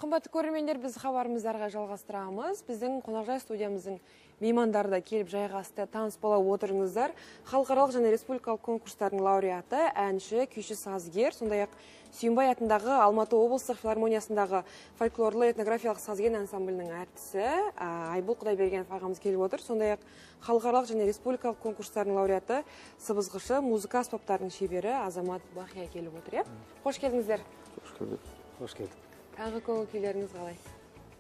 Қымбатты көрермендер, біз хабарымыздарға жалғастырамыз. Біздің қонақжай студиямыздың меймандары да келіп жайғасты, таныс бола отырыңыздар. Халықаралық және республикалық конкурстардың лауреаты, әнші, күйші, сазгер, сондай-ақ Сүйінбай атындағы Алматы облыстық филармониясындағы фольклорлы этнографиялық сазген ансамблінің әртісі Айбол Құдайбергенов ағамыз келіп отыр. Сондай-ақ халықаралық және республикалық конкурстардың лауреаты, сыбызғышы, музыка аспаптарының шебері Азамат Бахия келіп отыр. Қош келдіңіздер. Қош келдік. Тағы көңіл күйлеріңіз қалай?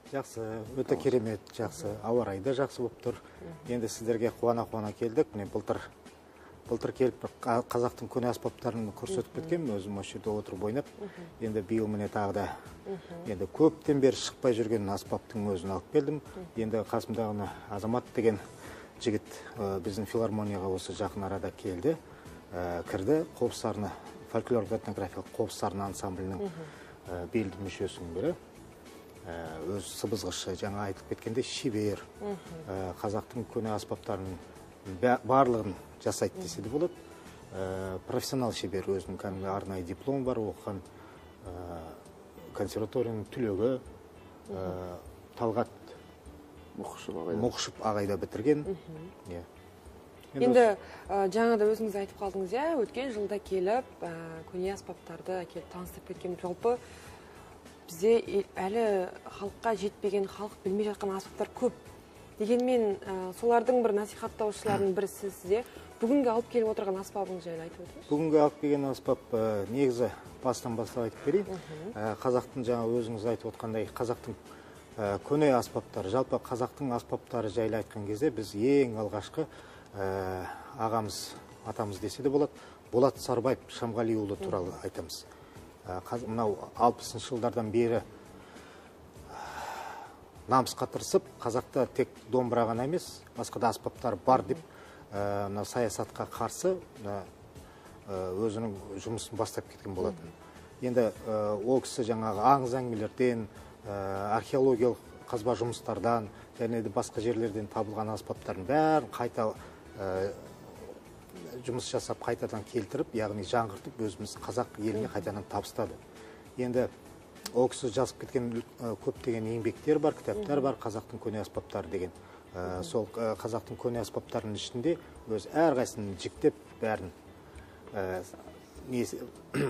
Жақсы, өте керемет, жақсы. Ауа райы да жақсы болып тұр. Енді сіздерге қуана-қуана келдік. Міне былтыр келіп қазақтың көне аспаптарын көрсетіп кеткен, өзім осы жерде отырып ойнап. Енді биыл міне тағы да енді көптен бері шықпай жүрген аспаптың өзін алып келдім. Енді қасымдағы Азамат деген жігіт біздің филармонияға осы жақын арада келді. Кірді, Қобыз-Сарыны, фольклорлық этнографиялық Қобыз-Сарыны ансамблінің белді мүшесінің бірі. Өз сыбызғышы, жаңа айтып кеткенде шебер, қазақтың көне аспаптарының барлығын жасайды десе де болады. Профессионал шебер, өзінің кәдімгі арнайы диплом бар, оқыған консерваторияның түлегі Талғат Мұқышев ағайда бітірген. Енді жаңада өзіңіз айтып қалдыңыз, өткен жылда келіп, көне аспаптарды келіп таныстырып кеткен. Жалпы бізде әлі халыққа жетпеген, халық білмей жатқан аспаптар көп. Дегенмен, солардың бір насихаттаушылардың бірі сізде. Бүгінгі алып келіп отырған аспабыңыз жайлы айтып өтіңіз. Бүгінгі алып келген аспап негізі бастан бастап айтып берейін. Қазақтың жаңа өзіңіз айтып отқандай, қазақтың көне аспаптары, жалпы қазақтың аспаптары жайлы айтқан кезде біз ең алғашқы ағамыз, атамыз десе де болады, Болат Сарбаев Шамғалиұлы туралы айтамыз. Мынау 60-шы жылдардан бері намысқа тырысып, қазақта тек домбыра ғана емес, басқа да аспаптар бар деп, саясатқа қарсы өзінің жұмысын бастап кеткен болатын. Енді ол кісі жаңағы аңыз әңгімелерден, археологиялық қазба жұмыстардан, және де басқа жерлерден табылған аспаптардың бәрін қайта жұмыс жасап, қайтадан келтіріп, яғни жаңғыртып, өзіміз қазақ еліне қайтадан табыстады. Енді ол кісі жазып кеткен көптеген еңбектер бар, кітаптар бар, қазақтың көне аспаптары деген. Сол қазақтың көне аспаптарының ішінде өз әрқайсысын жіктеп, бәрін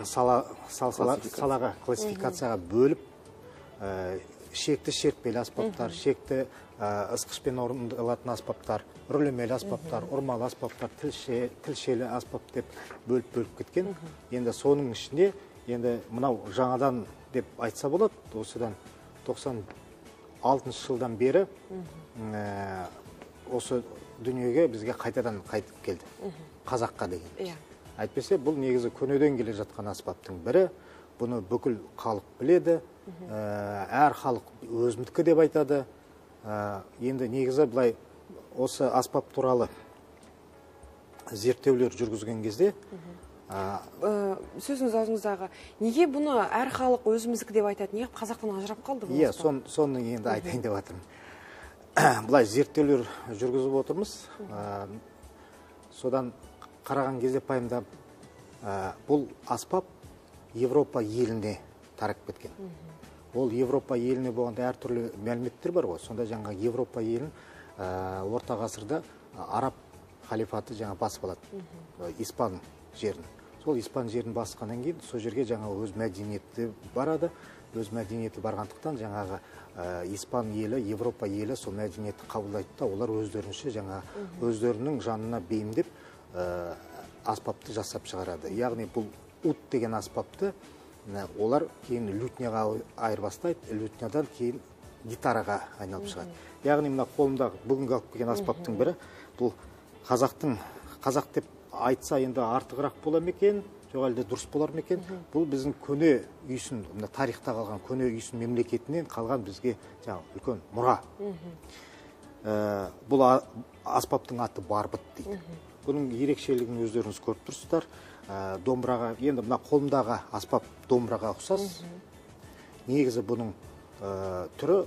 салаға, классификацияға бөліп, шекті шертпелі аспаптар, шекті ысқышпен орындалатын аспаптар, үрлемелі аспаптар, ұрмалы аспаптар, тілшелі аспап деп бөліп кеткен. Енді соның ішінде, енді мынау жаңадан деп айтса болады, осыдан 96 жылдан бері осы дүниеге бізге қайтадан қайтып келді, қазаққа деген. Әйтпесе, бұл негізі көнеден келе жатқан аспаптың бірі, бұны бүкіл халық біледі, әр халық өзімдікі деп айтады. Енді негізі бұлай осы аспап туралы зерттеулер жүргізген кезде сөзіңіз аузыңыздағы, неге бұны әр халық өзіміздікі деп айтады, неге қазақтан ажырап қалды бұл аспап? Соны енді айтайын деп жатырмын. Бұлай зерттеулер жүргізіп отырмыз. Содан қараған кезде пайымдап, бұл аспап Европа еліне тарап кеткен. Ол Европа еліне болғанда әртүрлі мәліметтер бар ғой. Сонда жаңа Европа елін орта ғасырда араб халифаты жаңа басып алады. Испан жерін. Сол Испан жерін басқаннан кейін, сол жерге жаңа өз мәдениеті барады. Өз мәдениеті барғандықтан жаңағы Испан елі, Европа елі сол мәдениетті қабылдайды да, олар өздерінше жаңа өздерінің жанына бейімдеп аспапты жасап шығарады. Яғни бұл ут деген аспапты олар кейін лютняға айырбастайды, лютнядан кейін гитараға айналып шығады. Яғни мына қолымдағы бүгінгі алып келген аспаптың бірі, бұл қазақ деп айтса енді артығырақ бола ма екен, жоқ әлде дұрыс болар ма екен? Бұл біздің көне үйсін, тарихта қалған көне үйсін мемлекетінен қалған бізге үлкен мұра. Бұл аспаптың аты барбыт дейді. Бұның ерекшелігін өздеріңіз көріп тұрсыздар. Домбыраға, енді мына қолымдағы аспап домбыраға ұқсас. Негізі бұның түрі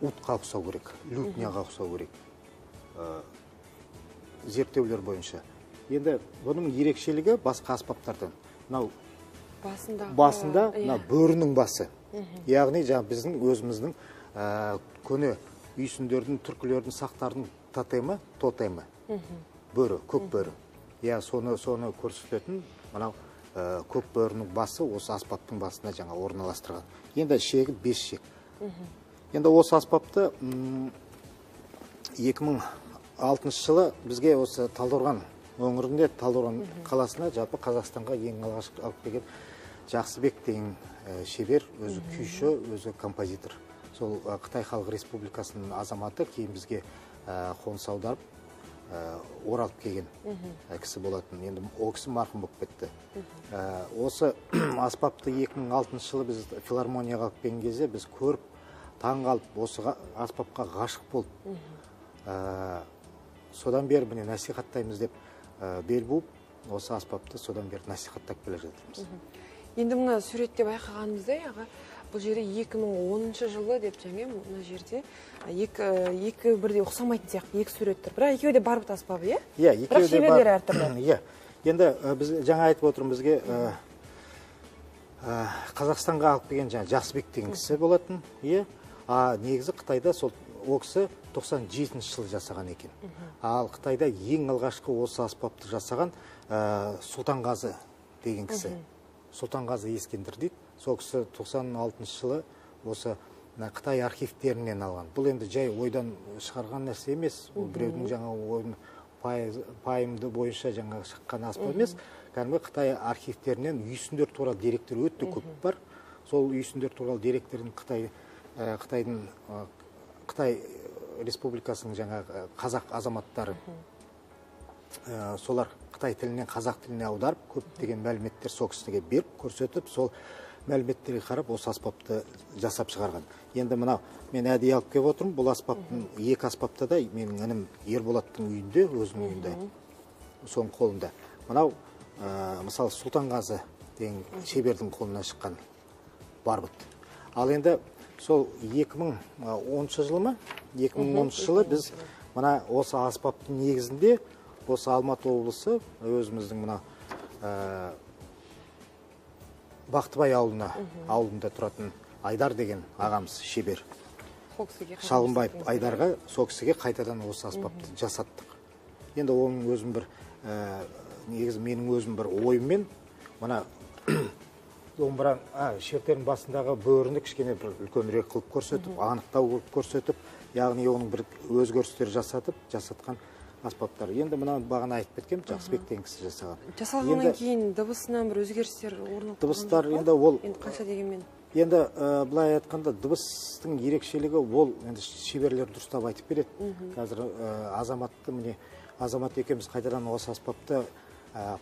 утқа ұқсау керек, лютняға ұқсау керек. Зерттеулер бойынша. Енді бұның ерекшелігі басқа аспаптардан. Мынау басында мына бөрінің басы. Яғни біздің өзіміздің көне үйсіндердің, түркілердің, сақтардың тотемі. Бөрі, көк бөрі. Соны көрсететін мынау көк бөрінің басы осы аспаптың басына жаңа орналастырған. Енді шегі 5 шек. Енді осы аспапты 2006 жылы бізге осы Талдықорған өңірінде, Талдықорған қаласына, жалпы Қазақстанға ең алғаш алып келген Жақсыбек деген шебер, өзі күйші, өзі композитор. Сол Қытай Халық Республикасының азаматы, кейін бізге қоныс аударып оралып келген кісі болатын. Енді ол кісі марқұм болып кетті. Осы аспапты 2006 жылы біз филармонияға алып келген кезде біз көріп, таң қалып, осы аспапқа ғашық болып, содан бері міне насихаттаймыз деп бел буып, осы аспапты содан бері насихаттап келе жатырмыз. Енді мына суретте байқағанымыздай, аға, бұл жерде 2010 жылы деп жаңа мына жерде екі бірдей ұқсамайтын сияқты екі сурет тұр. Бірақ екеуі де барбыт аспабы, иә? Иә, екеуі де шеберлері әртүрлі. Иә. Енді біз жаңа айтып отырмыз, бізге Қазақстанға алып келген Жақсыбек деген кісі болатын. Иә. Негізі Қытайда сол ол кісі 97 жылы жасаған екен. Ал Қытайда ең алғашқы осы аспапты жасаған Сұлтанғазы деген кісі. Сұлтанғазы Ескендір дейді. Сол кісі 96 жылы осы Қытай архивтерінен алған. Бұл енді жай ойдан шығарған нәрсе емес. Бұл біреудің жаңа ойын пайымды бойынша жаңа шыққан аспап емес. Кәдімгі Қытай архивтерінен үйсіндер туралы деректер өте көп бар. Сол үйсіндер туралы деректерін Қытай Республикасының жаңа қазақ азаматтары солар Қытай тілінен қазақ тіліне аударып, көптеген мәліметтер сол кісіге беріп, көрсетіп, сол мәліметтерге қарап осы аспапты жасап шығарған. Енді мынау мен әдейі алып келіп отырмын. Бұл аспаптың екі аспапта да менің інім Ерболаттың үйінде, өзінің үйінде, соның қолында. Мынау мысалы Сұлтанғазы деген шебердің қолынан шыққан барбыт. Ал енді сол 2010 жылы ма? 2010 жылы біз мына осы аспаптың негізінде осы Алматы облысы өзіміздің мына Бақтыбай ауылында тұратын Айдар деген ағамыз шебер. Шалғынбаев Айдарға сол кісіге қайтадан осы аспапты жасаттық. Енді оның өзім бір негізі менің өзім бір ойыммен мына домбыра шертердің басындағы бөріні кішкене бір үлкенірек қылып көрсетіп, анықтау қылып көрсетіп, яғни оның бір өзгерістер жасатқан аспаптар. Енді мына бағана айтып кеткем, Жақсыбек деген кісі жасаған. Жасалғаннан кейін дыбысынан бір өзгерістер орнап дыбыстар енді ол қанша дегенмен. Енді былай айтқанда дыбыстың ерекшелігі ол енді шеберлер дұрыстап айтып береді. Қазір азамат екеуміз қайтадан осы аспапты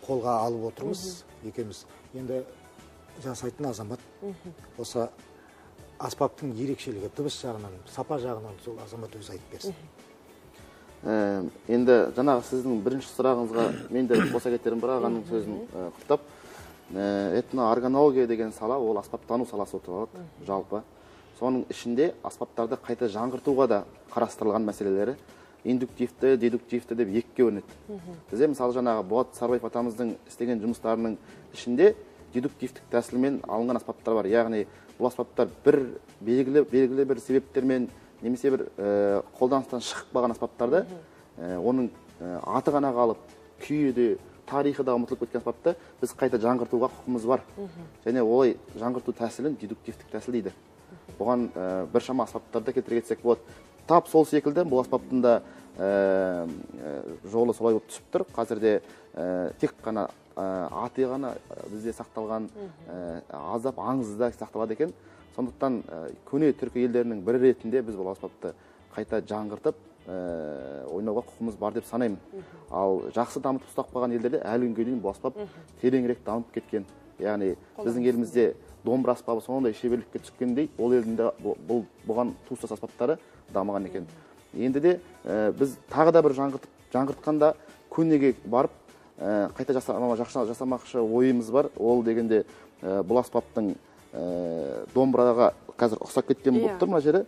қолға алып отырмыз екеуміз. Енді жасайтын азамат осы аспаптың ерекшелігі дыбыс жағынан, сапа жағынан сол азамат өзі айтып берсін. Енді жаңағы сіздің бірінші сұрағыңызға мен де қоса кетерім, бір ағаның сөзін құптап, этноорганология деген сала ол аспаптану саласы отырады жалпы. Соның ішінде аспаптарды қайта жаңғыртуға да қарастырылған мәселелері индуктивті, дедуктивті деп екіге бөлінеді. Бізде мысалы жаңағы Болат Сарбаев атамыздың істеген жұмыстарының ішінде дедуктивтік тәсілмен алынған аспаптар бар. Яғни бұл аспаптар бір белгілі бір себептермен немесе бір қолданыстан шығып қалған аспаптарды оның аты ғана қалып, күйі де, тарихы да ұмытылып кеткен аспапты біз қайта жаңғыртуға құқымыз бар. Және олай жаңғырту тәсілін дедуктивтік тәсіл дейді. Бұған біршама аспаптарды келтіре кетсек болады. Тап сол секілді бұл аспаптың да жолы солай болып түсіп тұр. Қазірде тек қана аты ғана бізде сақталған, аздап аңызда сақталады екен. Сондықтан көне түркі елдерінің бірі ретінде біз бұл аспапты қайта жаңғыртып ойнауға құқымыз бар деп санаймын. Ал жақсы дамытып ұстап қалған елдерде әлі күнге дейін бұл аспап тереңірек дамып кеткен. Яғни біздің елімізде домбыра аспабы сондай шеберлікке түскендей, ол елдің де бұған туыстас аспаптары дамыған екен. Енді де біз тағы да бір жаңғыртқанда көнеге барып қайта жасамақшы ойымыз бар. Ол дегенде бұл аспаптың домбыраға қазір ұқсап кеткен болып тұр мына жері.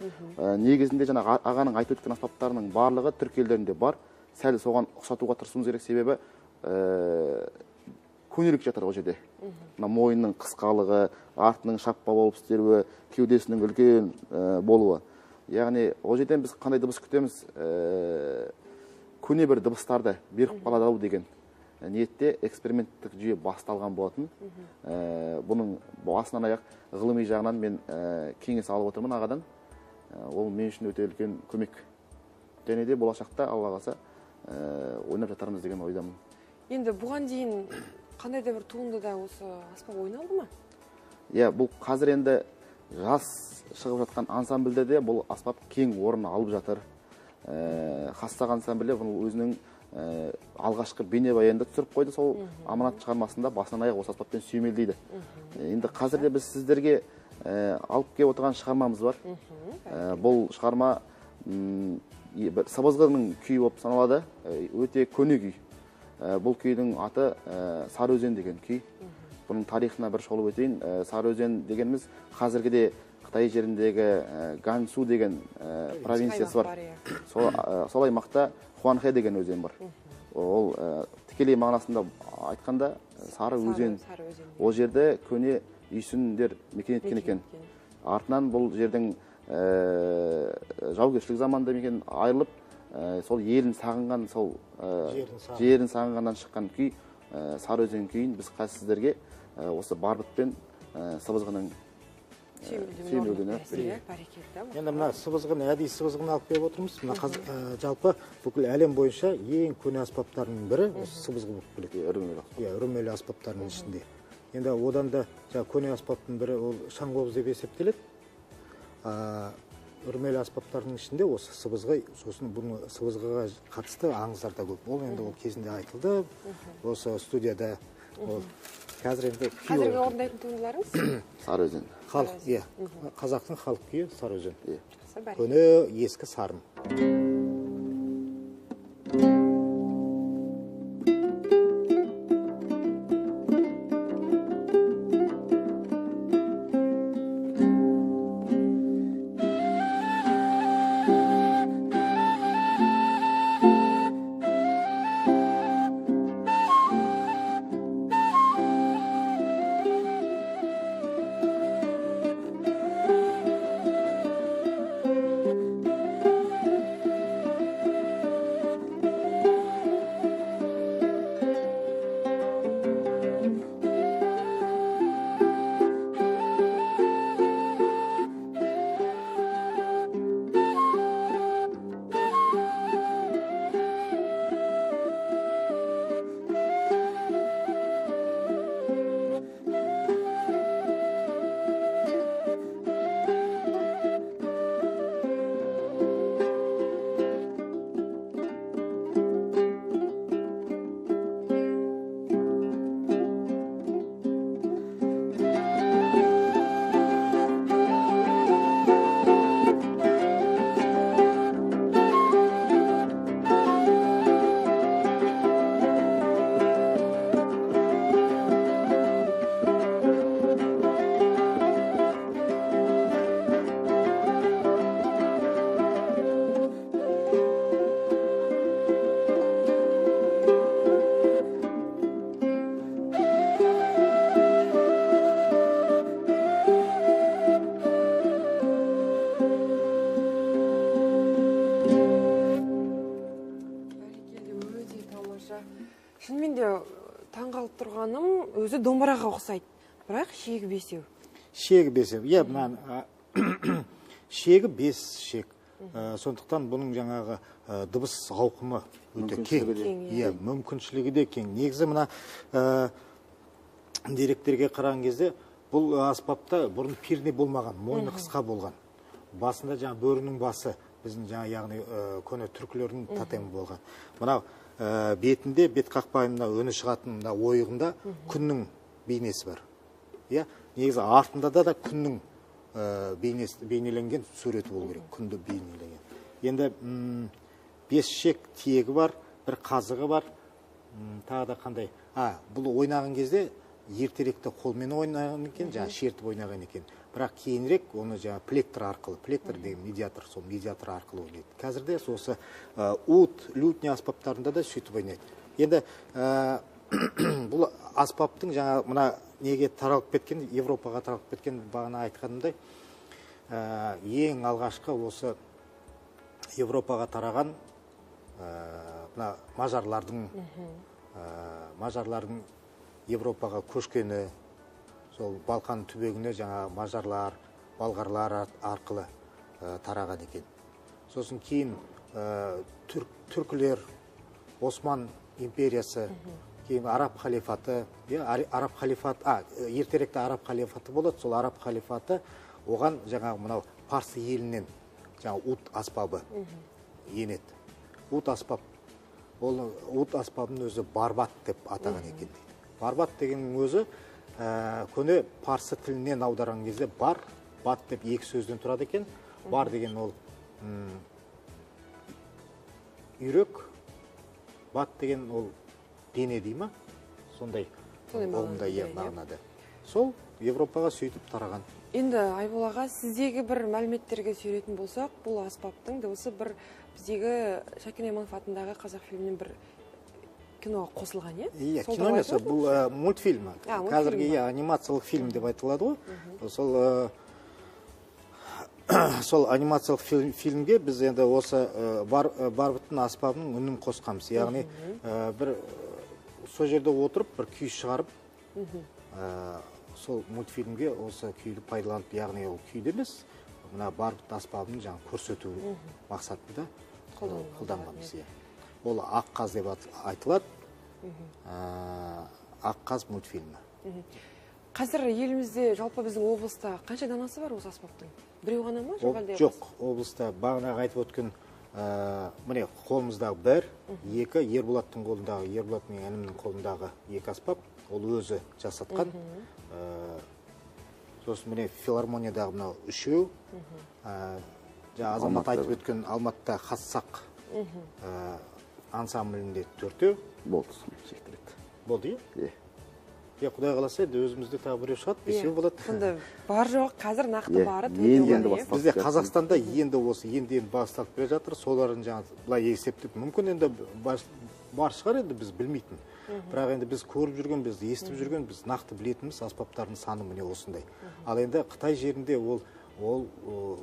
Негізінде жаңа ағаның айтып өткен аспаптарының барлығы түркі елдерінде бар. Сәл соған ұқсатуға тырысуымыз керек, себебі көнелік жатыр ол жерде. Мына мойынның қысқалығы, артының шаппа болып істелуі, кеудесінің үлкен болуы. Яғни ол жерден біз қандай дыбыс күтеміз? Көне бір дыбыстарды беріп қалады деген ниетте эксперименттік жүйе басталған болатын. Бұның басынан аяқ ғылыми жағынан мен кеңес алып отырмын ағадан. Ол мен үшін өте үлкен көмек. Және де болашақта Алла қаласа ойнап жатармыз деген ойдамын. Енді бұған дейін қандай да бір туындыда осы аспап ойналды ма? Иә, бұл қазір енді жас шығып жатқан ансамбльде бұл аспап кең орын алып жатыр. Хастақ ансамблі бұл өзінің алғашқы бейнебаянында түсіріп қойды, сол аманат шығармасында басынан аяқ осы аспаппен сүйемелдейді. Енді қазірде біз сіздерге алып келіп отырған шығармамыз бар. Бұл шығарма сыбызғының күйі болып саналады, өте көне күй. Бұл күйдің аты Сарыөзен деген күй. Бұның тарихына бір шолып өтейін. Сарыөзен дегеніміз қазіргіде Қытай жеріндегі Гансу деген провинциясы бар. Сол аймақта Хуанхэ деген өзен бар. Ол тікелей мағынасында айтқанда сары өзен. Ол жерде көне үйсіндер мекен еткен екен. Артынан бұл жердің жаугершілік заманында мекен айырылып, сол елін сағынған, сол жерін сағынғаннан шыққан күй Сарыөзен күйін біз қазір сіздерге осы барбытпен сыбызғының сүйемелдеуіне енді мына сыбызғыны, әдейі сыбызғыны алып келіп отырмыз. Мына жалпы бүкіл әлем бойынша ең көне аспаптардың бірі осы сыбызғы болып келеді. Үрмелі аспаптарының ішінде. Енді одан да көне аспаптың бірі ол шаңқобыз деп есептеледі. Үрмелі аспаптардың ішінде осы сыбызғы, сосын бұны сыбызғыға қатысты аңыздар да көп. Ол енді ол кезінде айтылды. Осы студияда қазір енді қазіргі орындайтын туындыларыңыз? Сарыөзен. Қазақтың халық күйі Сарыөзен. Көне ескі сарын. Шынымен де таңғалып тұрғаным, өзі домбыраға ұқсайды, бірақ шегі бесеу. Шегі бесеу, иә, шегі бес шек. Сондықтан бұның жаңағы дыбыс ауқымы өте кең. Иә, мүмкіншілігі де кең. Негізі мына деректерге қараған кезде бұл аспапта бұрын перне болмаған, мойны қысқа болған. Басында жаңа бөрінің басы, біздің жаңа яғни көне түркілердің тотемі болған. Мынау бетінде, бет қақпайында өні шығатын ойығында күннің бейнесі бар. Негізі артында да күннің бейнеленген суреті болу керек, күнді бейнеленген. Енді 5 шек тиегі бар, бір қазығы бар, тағы да қандай. Бұл ойнаған кезде ертеректе қолмен ойнаған екен, жаңа шертіп ойнаған екен. Бірақ кейінірек оны жаңа плектор арқылы, плектор деген медиатор, сол медиатор арқылы ойнайды. Қазірде осы уд, лютня аспаптарында да сөйтіп ойнайды. Енді бұл аспаптың жаңа мына неге таралып кеткен, Европаға таралып кеткен бағана айтқанымдай, ең алғашқы осы Европаға тараған мына мажарлардың Европаға көшкені, сол Балқан түбегіне жаңа мажарлар, балғарлар арқылы тараған екен. Сосын кейін түркілер, Осман империясы, кейін араб халифаты, ертеректе араб халифаты болады, сол араб халифаты оған жаңа мынау парсы елінен жаңа ут аспабы енеді. Ут аспап, ол ут аспабының өзі барбат деп атаған екен дейді. Барбат дегеннің өзі көне парсы тілінен аударған кезде бар, бат деп екі сөзден тұрады екен. Бар деген ол үйрек, бат деген ол дене дей ма? Сондай ұғымда мағынада. Сол Европаға сөйтіп тараған. Енді Айбол аға, сіздегі бір мәліметтерге сүйретін болсақ, бұл аспаптың дыбысы бір біздегі Шәкен Айманов атындағы қазақ фильмінен бір киноға қосылған, е? Иә, кино емес, бұл мультфильм. Қазіргі анимациялық фильм деп айтылады ғой. Сол анимациялық фильмге біз енді осы барбыттың аспабының үнін қосқанбыз. Яғни бір сол жерде отырып бір күй шығарып, сол мультфильмге осы күйді пайдаланып, яғни ол күйді емес, мына барбыт аспабының жаңа көрсету мақсатында қолданғанбыз. Ол Аққаз деп айтылады. Аққаз мультфильмі. Қазір елімізде, жалпы біздің облыста қанша данасы бар осы аспаптың? Біреу ғана ма? Жоқ, облыста бағанағы айтып өткен міне қолымыздағы бір, екі, Ерболаттың қолындағы, Ерболат мен інімнің қолындағы екі аспап, ол өзі жасатқан. Сосын міне филармониядағы мынау үшеу, Азамат айтып өткен Алматыда Хассақ ансамблінде төртеу. Болды, шектіреді. Болды, е? Құдай қаласа, өзімізде тағы біреу шығады, бесеу болады. Сонда бар жоқ, қазір нақты бары бізде Қазақстанда енді осы енді басталып келе жатыр, соларын жаңа былай есептеп, мүмкін енді бар шығар енді біз білмейтін. Бірақ енді біз көріп жүрген, біз естіп жүрген, біз нақты білетініміз аспаптардың саны міне осындай. Ал енді Қытай жерінде ол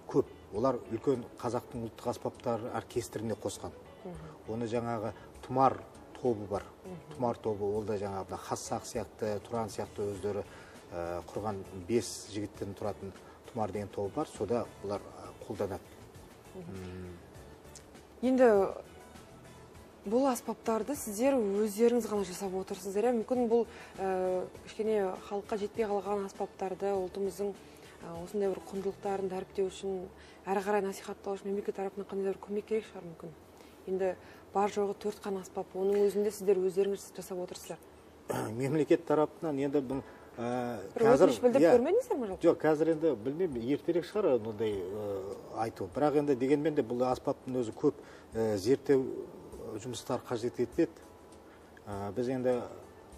көп. Олар үлкен қазақтың ұлттық аспаптар оркестріне қосқан. Оны жаңағы тұмар тобы бар. Тұмар тобы, ол да жаңағы Хассақ сияқты, Тұран сияқты өздері құрған 5 жігіттен тұратын тұмар деген тобы бар. Сода олар қолданады. Енді бұл аспаптарды сіздер өздеріңіз ғана жасап отырсыздар. Мүмкін бұл кішкене халыққа жетпей қалған аспаптарды ұлтымыздың осындай бір құндылықтарын дәріптеу үшін, әрі қарай насихаттау үшін мемлекет тарапынан қандай бір көмек керек шығар мүмкін. Енді бар жоғы 4 қана аспап, оның өзінде сіздер өздеріңіз жасап отырсыздар. Мемлекет тарапынан енді бұл қазір білдіріп көрмедіңіздер ме? Жоқ, қазір енді білмеймін, ертерек шығар ондай айту. Бірақ енді дегенмен де бұл аспаптың өзі көп зерттеу жұмыстар қажет етеді. Біз енді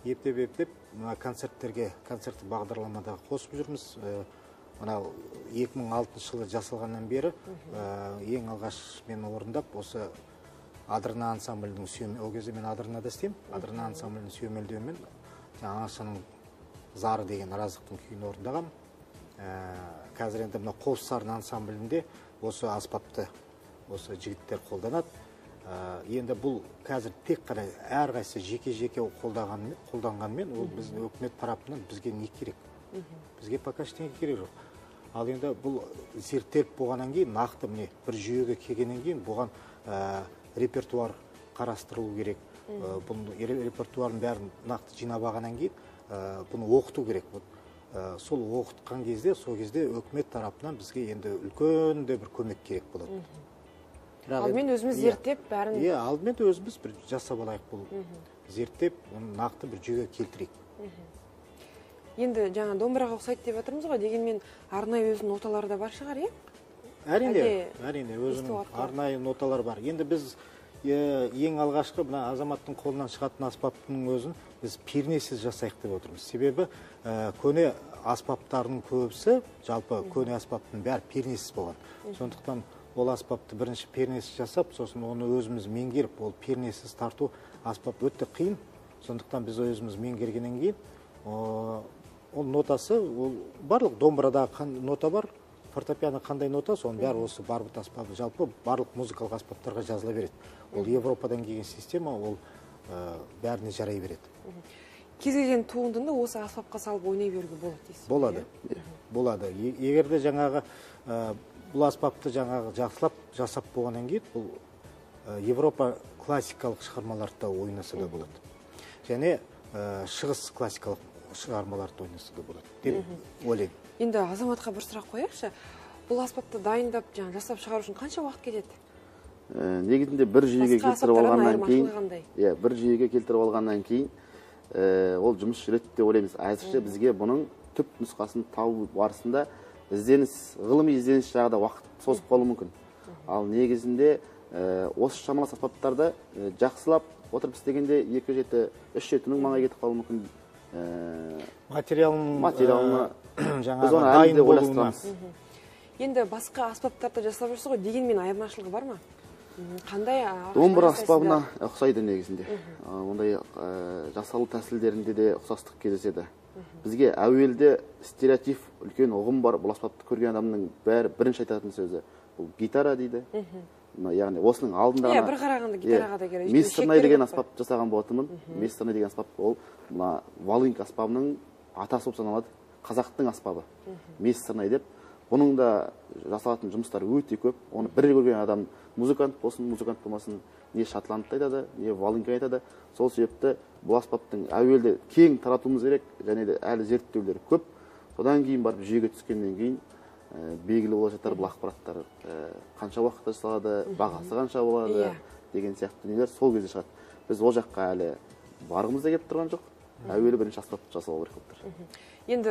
ептеп концерттерге, концерттік бағдарламада қосып жүрміз. Мынау 2006 жылы жасалғаннан бері ең алғаш мен орындап, осы Адырна ансамблінің сүйемелдеуімен, ол кезде мен Адырнада істеймін, Адырна ансамблінің сүйемелдеуімен Аңшының зары деген Аразықтың күйін орындағам. Қазір енді мына Қоссарын ансамблінде осы аспапты осы жігіттер қолданады. Енді бұл қазір тек қана әрқайсысы жеке-жеке қолданғанмен, ол біздің өкімет тарапынан бізге не керек? Бізге пока ештеңе керек жоқ. Ал енді бұл зерттеліп болғаннан кейін, нақты міне бір жүйеге келгеннен кейін бұған репертуар қарастырылу керек. Бұл репертуардың бәрін нақты жинап алғаннан кейін бұны оқыту керек. Сол оқытқан кезде, сол кезде өкімет тарапынан бізге енді үлкен де бір көмек керек болады. Алдымен өзіміз зерттеп бәрін... Алдымен өзіміз бір жасап алайық бұл. Зерттеп, оны нақты бір жүйеге келтірейік. Енді жаңа домбыраға ұқсайды деп жатырмыз ғой, дегенмен арнайы өзінің ноталары да бар шығар, е? Әрине, өзінің арнайы ноталар бар. Енді біз ең алғашқы азаматтың қолынан шығатын аспаптың өзін біз пернесіз жасайық деп отырмыз. Себебі көне аспаптардың көбісі, жалпы көне аспаптың бәрі пернесіз болған. Сондықтан ол аспапты бірінші пернесіз жасап, сосын оны өзіміз меңгеріп, ол пернесіз тарту аспап өте қиын. Сондықтан біз өзіміз меңгергеннен кейін ол нотасы, ол барлық домбырада нота бар, фортепиано қандай нота, соның бәрі осы барбыт аспабы жалпы барлық музыкалық аспаптарға жазыла береді. Ол Европадан келген система, ол бәріне жарай береді. Кез келген туындыны осы аспапқа салып ойнай беруге болады дейсіз? Болады. Болады. Егер де жаңағы бұл аспапты жаңағы жақсылап жасап болғаннан кейін, бұл Европа классикалық шығармаларда ойнаса да болады. Және шығыс классикалық шығармаларды ойнаса да болады деп ойлаймын. Енді Азаматқа бір сұрақ қояйықшы. Бұл аспапты дайындап, жасап шығару үшін қанша уақыт кетеді? Негізінде бір жүйеге келтіріп алғаннан кейін, ол жұмыс жүреді деп ойлаймыз. Әзірше бізге бұның түп нұсқасын табу барысында ғылыми ізденіс жағында уақыт созып қалуы мүмкін. Ал негізінде осы шамалас аспаптарды жақсылап отырып істегенде 2-3-7 мыңға кетіп қалуы мүмкін. Материалына жаңағы дайын болуына. Енді басқа аспаптарды жасап жүрсіз ғой, дегенмен айырмашылығы бар ма? Қандай домбыра аспабына ұқсайды негізінде. Ондай жасалу тәсілдерінде де ұқсастық кездеседі. Бізге әуелде стереотип үлкен ұғым бар. Бұл аспапты көрген адамның бірінші айтатын сөзі бұл гитара дейді. Яғни осының алдында ғана бір қарағанда гитараға да керек. Мессернай деген аспап жасаған болатынмын. Мессернай деген аспап ол мына волынка аспабының атасы болып саналады. Қазақтың аспабы. Мессернай деп. Бұның да жасалатын жұмыстар өте көп. Оны бір көрген адам музыкант болсын, музыкант болмасын, не шотландты айтады, не волынка айтады. Сол себепті бұл аспаптың әуелде кең таратуымыз керек, және де әлі зерттеулер көп. Содан кейін барып жүйеге түскеннен кейін белгілі болып жатар бұл ақпараттар қанша уақытта жасалады, бағасы қанша болады деген сияқты дүниелер сол кезде шығады. Біз ол жаққа әлі барғымыз да келіп тұрған жоқ. Әуелі бірінші аспапты жасау керек болып тұр. Енді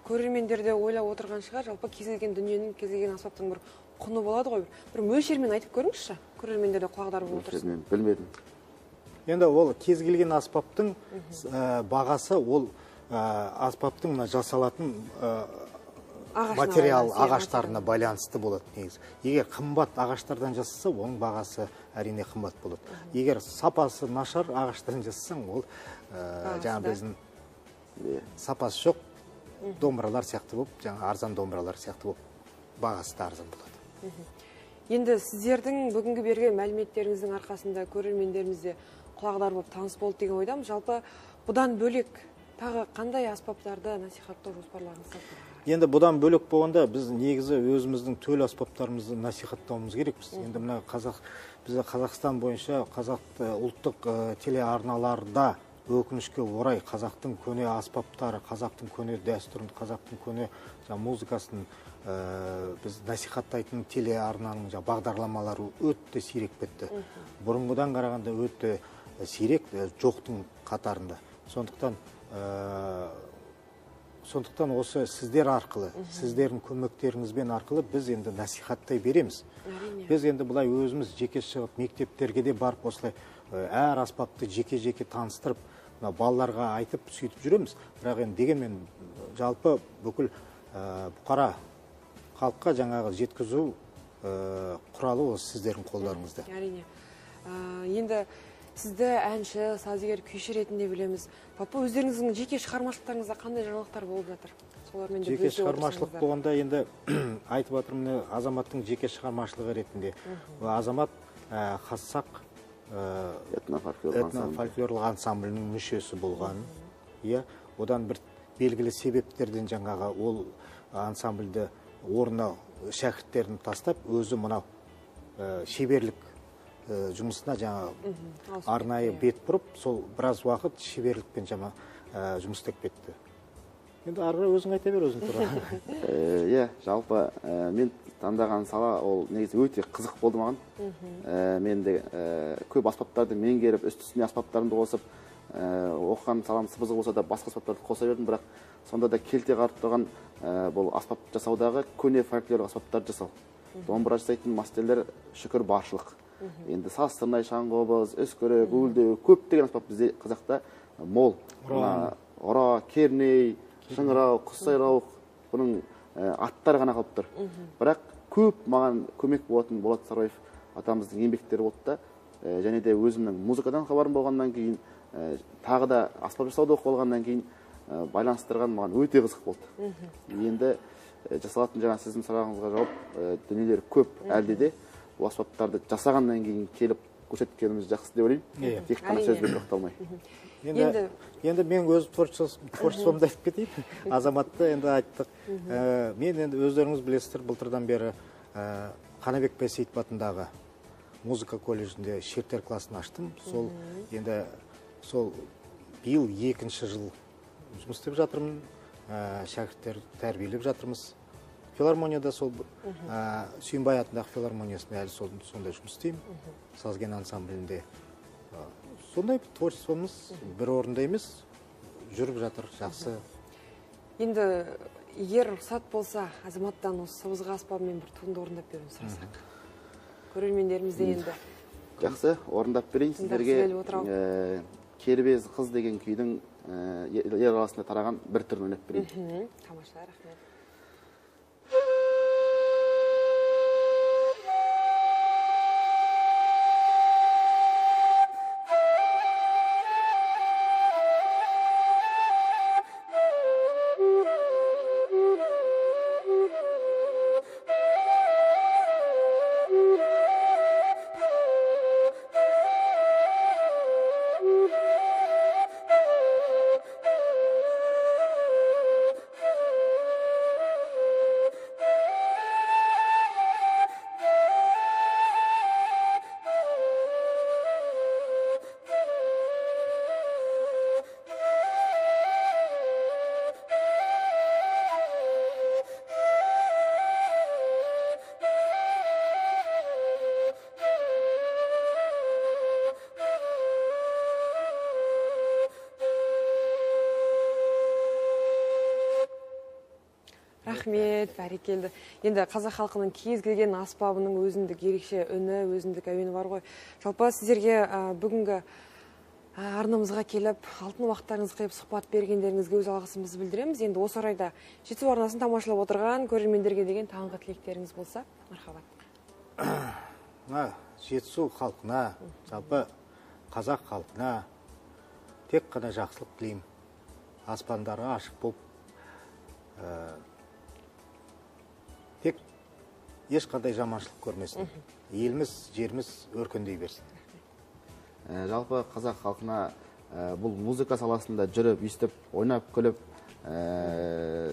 көрермендерде ойлап отырған шығар, жалпы кез келген дүниенің, кез келген аспаптың бір құны болады ғой. Бір мөлшермен айтып көріңізші, көрермендерде құлағдар болып отырсын. Мен білмедім. Енді ол кез келген аспаптың бағасы, ол аспаптың жасалатын материал ағаштарына байланысты болады негізі. Егер қымбат ағаштардан жасаса, оның бағасы әрине қымбат болады. Егер сапасы нашар ағаштардан жасасаң, ол жаңа біздің сапасы жоқ домбыралар сияқты болып, жаңа арзан домбыралар сияқты болып, бағасы да арзан болады. Енді сіздердің бүгінгі берген мәліметтеріңіздің арқасында көрермендерімізде құлағдар болып таныс болды деген ойдамын. Жалпы бұдан бөлек тағы қандай аспаптарды насихаттау жоспарларыңыз бар? Енді бұдан бөлек болғанда біз негізі өзіміздің төл аспаптарымызды насихаттауымыз керекпіз. Енді мына бізде Қазақстан бойынша ұлттық телеарналарда өкінішке орай қазақтың көне аспаптары, қазақтың көне дәстүрін, қазақтың көне музыкасын біз насихаттайтын телеарнаның бағдарламалары өте сирек кетті. Бұрынғыдан қарағанда өте сирек, жоқтың қатарында. Сондықтан осы сіздер арқылы, сіздердің көмектеріңізбен арқылы біз енді насихаттай береміз. Біз енді бұлай өзіміз жеке шығып, мектептерге де барып, осылай әр аспапты жеке-жеке таныстырып, балаларға айтып сөйтіп жүреміз. Бірақ енді дегенмен жалпы бүкіл бұқара халыққа жаңағы жеткізу құралы осы сіздердің қолдарыңызда. Әрине. Енді сізді әнші, сазгер, күйші ретінде білеміз. Жалпы өздеріңіздің жеке шығармашылықтарыңызда қандай жаңалықтар болып жатыр? Жеке шығармашылық болғанда енді айтып жатырмын, Азаматтың жеке шығармашылығы ретінде. Азамат Қассақ этнофольклорлық ансамблінің мүшесі болған. Одан бір белгілі себептерден жаңағы ол ансамбльді орнына шәкірттерін тастап, өзі мынау шеберлік жұмысына жаңа арнайы бет бұрып, сол біраз уақыт шеберлікпен жұмыс істеп кетті. Енді арғы өзің айта бер, өзің тұра. Жалпы мен таңдаған сала ол негізі өте қызық болды маған. Мен де көп аспаптарды меңгеріп, үсті-үстіне аспаптарымды қосып, оқыған салам сыбызғы болса да басқа аспаптарды қоса бердім, бірақ сонда да келте қарып тұрған бұл аспап жасаудағы көне фольклорлық аспаптарды жасау. Домбыра жасайтын мастерлер шүкір баршылық. Енді састырнай, шаңқобыз, үскірік, гуілдеу, көптеген аспап бізде қазақта мол. Ұра, керней, шыңырау, құссайрау, бұның аттар ғана қалып тұр. Бірақ көп маған көмек болатын Болат Сарбаев атамыздың еңбектері болды да, және де өзімнің музыкадан хабарым болғаннан кейін тағы да аспап жасауды оқып алғаннан кейін байланыстырған маған өте қызық болды. Енді жасалатын жаңа сіздің сұрағыңызға жауап дүниелер көп, әлде де бұл аспаптарды жасағаннан кейін келіп көрсеткеніміз жақсы деп ойлаймын. Тек қана сөзбен тоқталмай. Енді мен өз творчествомды айтып кетейін. Азаматты енді айттық. Мен енді өздеріңіз білесіздер, былтырдан бері Қанабек Байсейітов атындағы музыка колледжінде шертер классын аштым. Сол енді биыл 2-ші жыл жұмыс істеп жатырмын. Шәкірттер тәрбиелеп жатырмыз. Филармонияда сол Сүйінбай атындағы филармониясында әлі сондай жұмыс істеймін. Сазген ансамблінде. Сондай творчествомыз бір орында емес, жүріп жатыр, жақсы. Енді егер рұқсат болса, Азаматтан осы сыбызғы аспабымен бір туынды орындап беруін сұрасақ. Көрермендерімізде енді. Жақсы, орындап берейін сіздерге. Кербез қыз деген күйдің ел арасында тараған бір түрін ойнап берейін. Тамаша, рахмет. Рахмет, бәрекелді. Енді қазақ халқының кез келген аспабының өзіндік ерекше үні, өзіндік әуені бар ғой. Жалпы сіздерге бүгінгі арнамызға келіп, алтын уақыттарыңызды қиып сұхбат бергендеріңізге өз алғысымызды білдіреміз. Енді осы орайда Жетісу арнасын тамашалап отырған көрермендерге деген таңғы тілектеріңіз болса, мархабат. Жетісу халқына, жалпы қазақ халқына тек қана жақсылық тілеймін. Аспандары ашық болып, тек ешқандай жаманшылық көрмесін. Еліміз, жеріміз өркендей берсін. Жалпы қазақ халқына бұл музыка саласында жүріп, естіп, ойнап, күліп,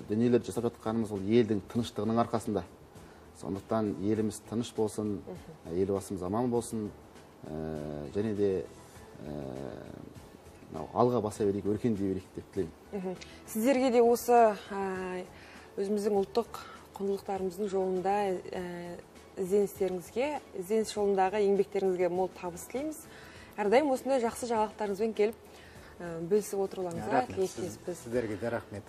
дүниелер жасап жатқанымыз ол елдің тыныштығының арқасында. Сондықтан еліміз тыныш болсын, елбасымыз аман болсын, және де алға баса берейік, өркендей берейік деп тілеймін. Сіздерге де осы өзіміздің ұлттық құндылықтарымыздың жолында ізденіс жолындағы еңбектеріңізге мол табыс тілейміз. Әрдайым осындай жақсы жаңалықтарыңызбен келіп бөлісіп отыруларыңызға тілектеспіз. Сіздерге де рахмет.